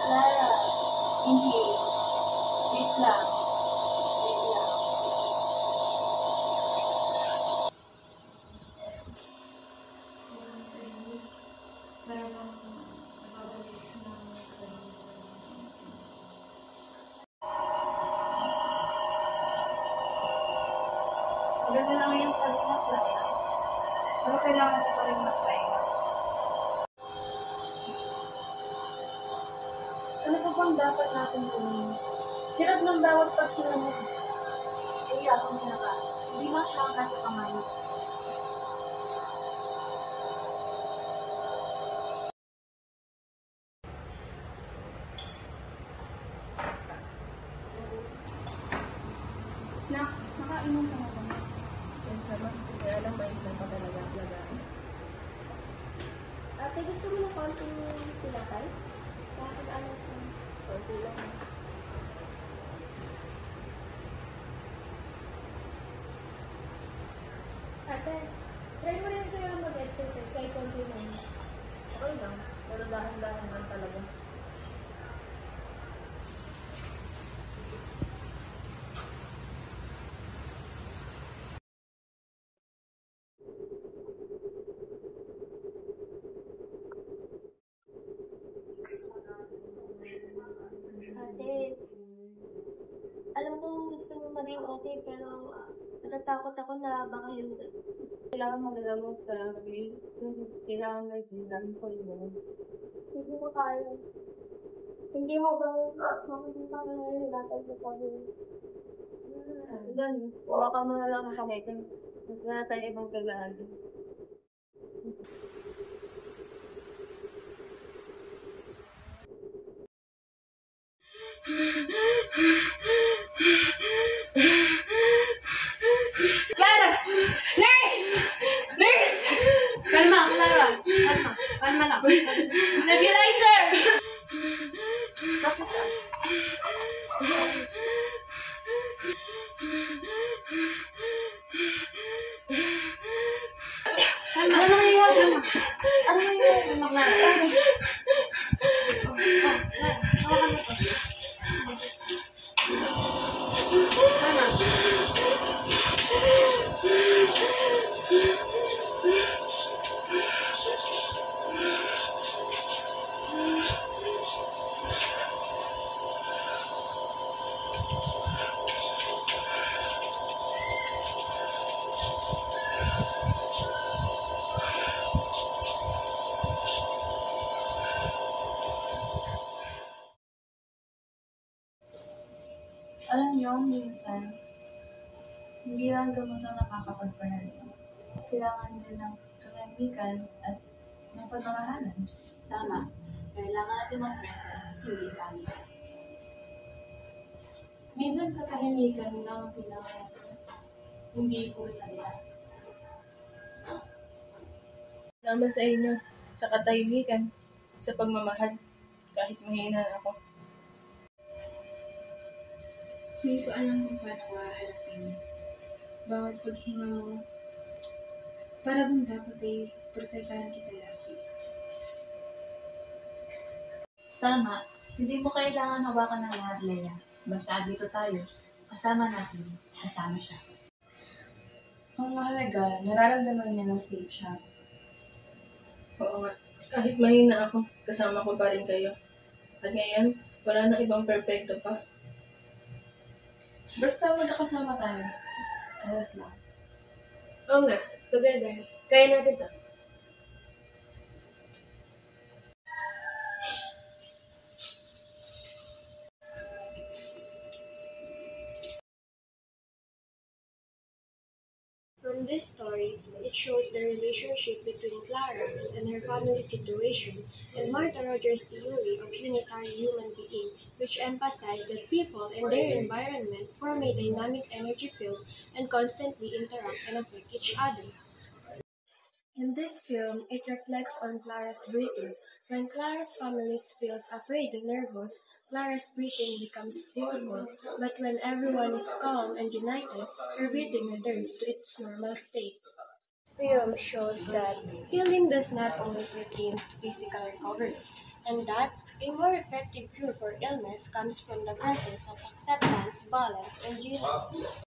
Clara, hindi. Wait lang. Wait lang. Maganda lang yung palingat lang. Pero kailangan ko pa rin magpahinga. Ano pa bang dapat natin gawin? Hirap ng bawat pagkilamot. Ay, akong ka. Hindi mo siya ang nasa kamay. Nakainom ka na ba? Yes naman. Kaya lang may lang pa talaga ang lagaan. Ate, gusto mo ng konting pinatay? Bakit ano ito? Konti lang. Ate, try mo rin kaya mag-exercise kahit konti lang. Okay lang. Pero dahan-dahan man talaga. Ate, alam ko gusto mo maging okay, pero natatakot ako na baka yung Kailangan magagamot ka. Kailangan na itindahan ko yun. hindi ko kaya. Hindi mo ba makikita sa pagkain? Diyan, huwag ka mo na lang nakamitin. Mas na tayo ibang kailangan. Clara! Nurse! Nurse! Kalma, Clara. Kalma. Kalma lang. Nebulizer! Tapos ka. Kalma. Ano nangyayari? Ano nangyayari? Clara? Alam niyo, minsan, hindi lang gamot na nakakapagpahali. Kailangan din ng katahimikan at ng pagmamahalan. Tama. Kailangan natin ng presence, hindi panic. Minsan katahimikan lang ang kailangan natin. Hindi puro salita. Salamat sa inyo, sa katahimikan, sa pagmamahal, kahit mahina ako. Hindi ko alam kung paano ko haharapin. Bawat paghinga mo, para bang dapat ay protektahan kita lagi. Tama. Hindi mo kailangan hawakan ng lahat, Leia. Basta dito tayo. Kasama natin. Kasama siya. Ang mahalaga, nararamdaman niya na safe siya. Oo nga, kahit mahina ako, kasama ko pa rin kayo. At ngayon, wala na ibang perfecto pa. Basta magkakasama tayo. Ayos lang. Oo nga, together. Kaya natin to. From this story, it shows the relationship between Clara and her family situation and Martha Rogers' theory of unitary human being, which emphasized that people and their environment form a dynamic energy field and constantly interact and affect each other. In this film, it reflects on Clara's breathing. When Clara's family feels afraid and nervous, Clara's breathing becomes difficult, but when everyone is calm and united, her breathing returns to its normal state. Film shows that healing does not only pertain to physical recovery, and that a more effective cure for illness comes from the process of acceptance, balance, and unity.